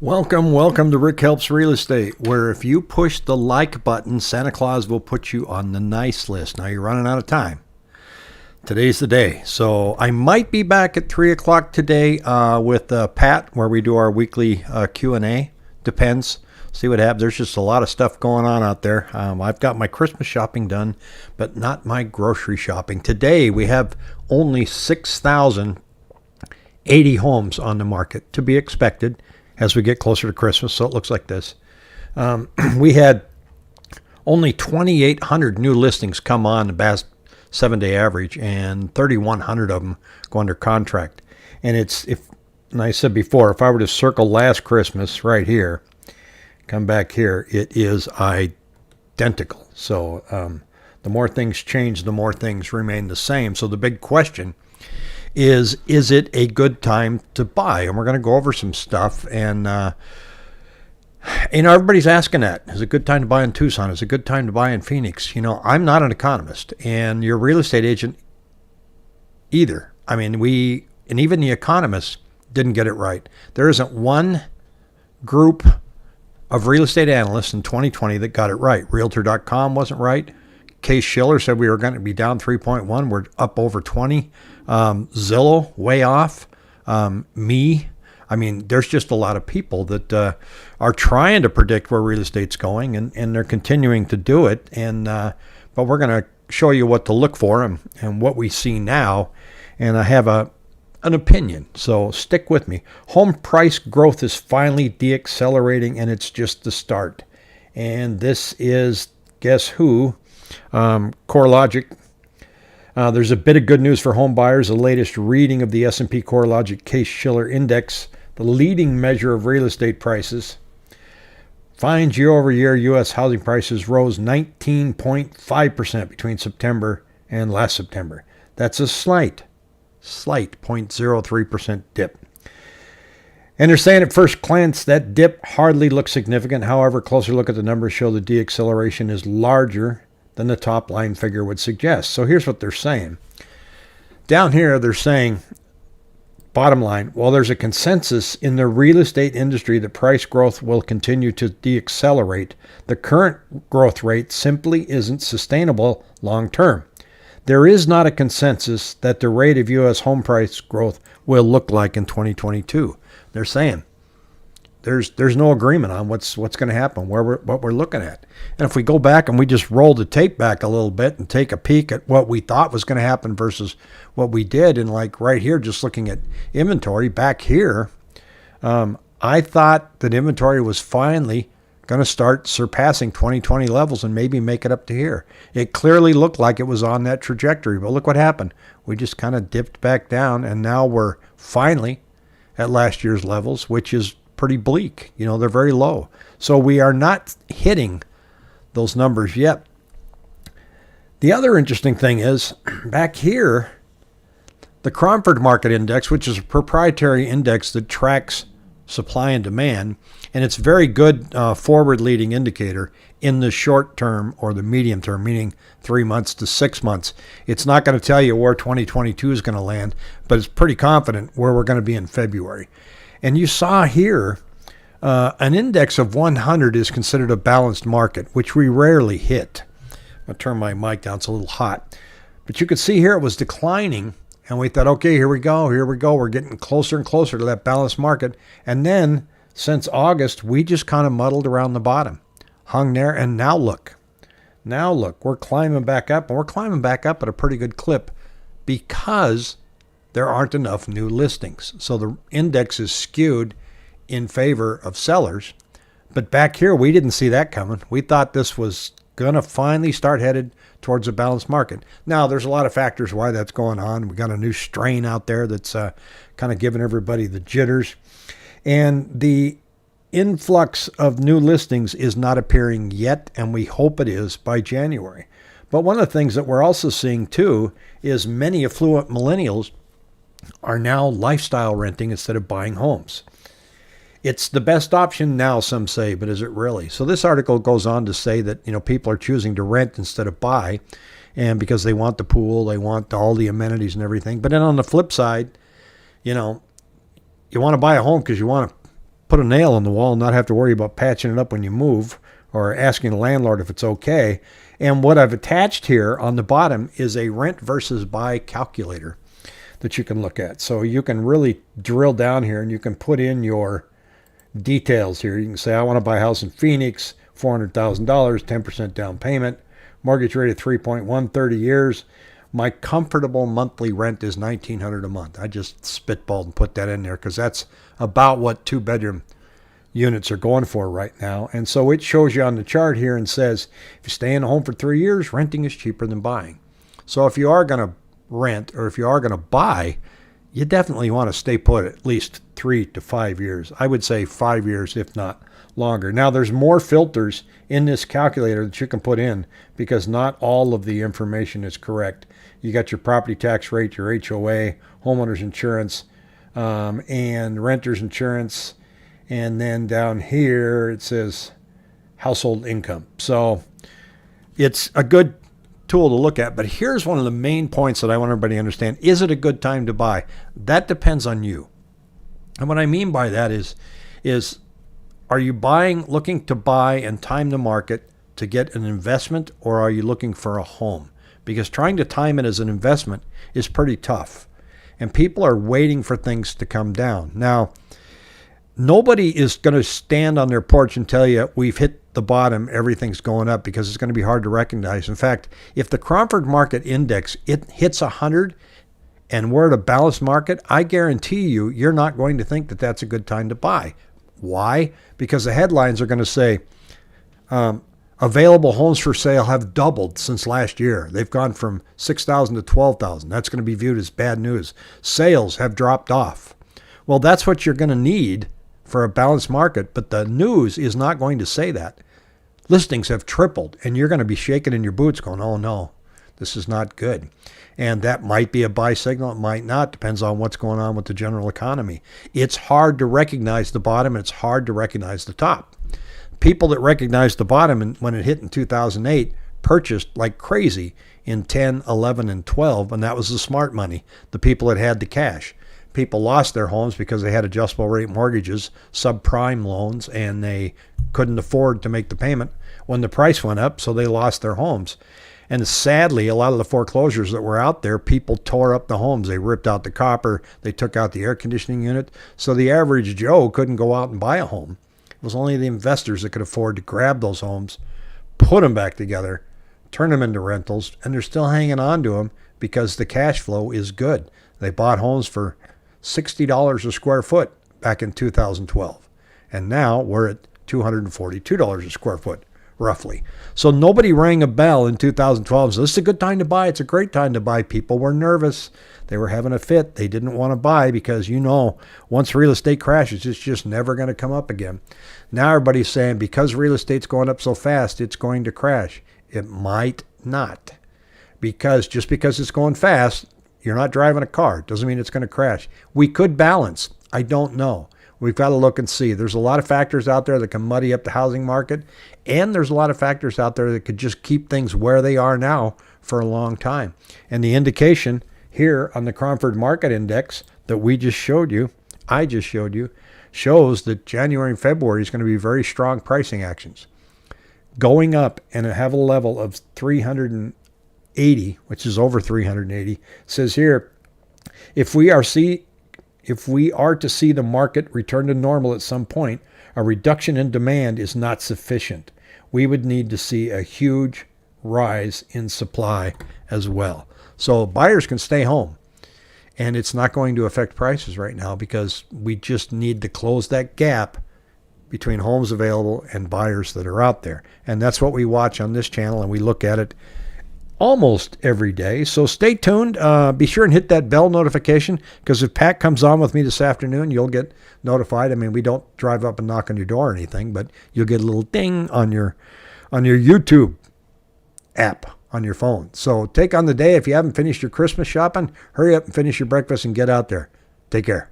Welcome to Rick Helps Real Estate, where if you push the like button, Santa Claus will put you on the nice list. Now you're running out of time. Today's the day. So I might be back at 3 o'clock today with Pat, where we do our weekly Q&A. Depends. See what happens. There's just a lot of stuff going on out there. I've got my Christmas shopping done, but not my grocery shopping. Today we have only 6,080 homes on the market, to be expected as we get closer to Christmas. So it looks like this. We had only 2,800 new listings come on the past 7-day average, and 3,100 of them go under contract. And and I said before, if I were to circle last Christmas right here, come back here, it is identical. So the more things change, the more things remain the same. So the big question is it a good time to buy? And we're going to go over some stuff. And, everybody's asking that. Is it a good time to buy in Tucson? Is it a good time to buy in Phoenix? I'm not an economist, and your real estate agent either. I mean, and even the economists didn't get it right. There isn't one group of real estate analysts in 2020 that got it right. Realtor.com wasn't right. Case Schiller said we were going to be down 3.1. We're up over 20. Zillow, way off. Me. I mean, there's just a lot of people that are trying to predict where real estate's going, and they're continuing to do it. But we're going to show you what to look for and what we see now. And I have an opinion, so stick with me. Home price growth is finally deaccelerating, and it's just the start. And this is, guess who? CoreLogic. There's a bit of good news for home buyers. The latest reading of the S&P CoreLogic Case Schiller Index, the leading measure of real estate prices, finds year-over-year U.S. housing prices rose 19.5% between September and last September. That's a slight 0.03% dip. And they're saying at first glance that dip hardly looks significant. However, closer look at the numbers show the deacceleration is larger than the top line figure would suggest. So here's what they're saying. Down here, they're saying, bottom line, while there's a consensus in the real estate industry that price growth will continue to deaccelerate, the current growth rate simply isn't sustainable long term. There is not a consensus that the rate of U.S. home price growth will look like in 2022. They're saying there's no agreement on what's going to happen, what we're looking at. And if we go back and we just roll the tape back a little bit and take a peek at what we thought was going to happen versus what we did, and like right here, just looking at inventory back here, I thought that inventory was finally going to start surpassing 2020 levels and maybe make it up to here. It clearly looked like it was on that trajectory, but look what happened. We just kind of dipped back down, and now we're finally at last year's levels, which is pretty bleak. They're very low. So we are not hitting those numbers yet. The other interesting thing is back here, the Cromford Market Index, which is a proprietary index that tracks supply and demand, and it's a very good forward-leading indicator in the short term or the medium term, meaning 3 months to 6 months. It's not going to tell you where 2022 is going to land, but it's pretty confident where we're going to be in February. And you saw here, an index of 100 is considered a balanced market, which we rarely hit. I'm going to turn my mic down. It's a little hot. But you could see here it was declining, and we thought, okay, here we go. We're getting closer and closer to that balanced market. And then since August, we just kind of muddled around the bottom, hung there, and now look, we're climbing back up, and we're climbing back up at a pretty good clip because there aren't enough new listings. So the index is skewed in favor of sellers. But back here, we didn't see that coming. We thought this was going to finally start headed towards a balanced market. Now, there's a lot of factors why that's going on. We got a new strain out there that's kind of giving everybody the jitters. And the influx of new listings is not appearing yet, and we hope it is by January. But one of the things that we're also seeing, too, is many affluent millennials are now lifestyle renting instead of buying homes. It's the best option now, some say, but is it really? So this article goes on to say that, people are choosing to rent instead of buy, and because they want the pool, they want all the amenities and everything. But then on the flip side, you want to buy a home because you want to put a nail in the wall and not have to worry about patching it up when you move or asking the landlord if it's okay. And what I've attached here on the bottom is a rent versus buy calculator that you can look at. So you can really drill down here and you can put in your details here. You can say, I want to buy a house in Phoenix, $400,000, 10% down payment, mortgage rate of 3.1, 30 years. My comfortable monthly rent is $1,900 a month. I just spitballed and put that in there because that's about what 2-bedroom units are going for right now. And so it shows you on the chart here and says, if you stay in a home for 3 years, renting is cheaper than buying. So if you are going to rent or if you are going to buy, you definitely want to stay put at least 3 to 5 years. I would say 5 years, if not longer. Now, there's more filters in this calculator that you can put in because not all of the information is correct. You got your property tax rate, your HOA, homeowner's insurance, and renter's insurance. And then down here, it says household income. So it's a good tool to look at. But here's one of the main points that I want everybody to understand. Is it a good time to buy? That depends on you. And what I mean by that is are you looking to buy and time the market to get an investment, or are you looking for a home? Because trying to time it as an investment is pretty tough. And people are waiting for things to come down. Now, nobody is going to stand on their porch and tell you we've hit the bottom, everything's going up, because it's going to be hard to recognize. In fact, if the Cromford Market Index, it hits 100 and we're at a balanced market, I guarantee you, you're not going to think that that's a good time to buy. Why? Because the headlines are going to say, available homes for sale have doubled since last year. They've gone from 6,000 to 12,000. That's going to be viewed as bad news. Sales have dropped off. Well, that's what you're going to need for a balanced market, but the news is not going to say that. Listings have tripled, and you're going to be shaking in your boots going, oh no, this is not good. And that might be a buy signal, it might not, depends on what's going on with the general economy. It's hard to recognize the bottom, and it's hard to recognize the top. People that recognized the bottom and when it hit in 2008 purchased like crazy in 10, 11, and 12, and that was the smart money, the people that had the cash. People lost their homes because they had adjustable rate mortgages, subprime loans, and they couldn't afford to make the payment when the price went up, so they lost their homes. And sadly, a lot of the foreclosures that were out there, people tore up the homes. They ripped out the copper. They took out the air conditioning unit. So the average Joe couldn't go out and buy a home. It was only the investors that could afford to grab those homes, put them back together, turn them into rentals, and they're still hanging on to them because the cash flow is good. They bought homes for $60 a square foot back in 2012. And now we're at $242 a square foot, roughly. So nobody rang a bell in 2012. So this is a good time to buy. It's a great time to buy. People were nervous. They were having a fit. They didn't want to buy because, once real estate crashes, it's just never going to come up again. Now everybody's saying because real estate's going up so fast, it's going to crash. It might not. Just because it's going fast, you're not driving a car. It doesn't mean it's going to crash. We could balance. I don't know. We've got to look and see. There's a lot of factors out there that can muddy up the housing market, and there's a lot of factors out there that could just keep things where they are now for a long time. And the indication here on the Cromford Market Index that I just showed you, shows that January and February is going to be very strong pricing actions. Going up and have a level of 380, which is over 380, says here, if we are to see the market return to normal at some point, a reduction in demand is not sufficient. We would need to see a huge rise in supply as well. So buyers can stay home, and it's not going to affect prices right now because we just need to close that gap between homes available and buyers that are out there. And that's what we watch on this channel, and we look at it almost every day. So stay tuned. Be sure and hit that bell notification, because if Pat comes on with me this afternoon, you'll get notified. I mean, we don't drive up and knock on your door or anything, but you'll get a little ding on your YouTube app on your phone. So take on the day. If you haven't finished your Christmas shopping, hurry up and finish your breakfast and get out there. Take care.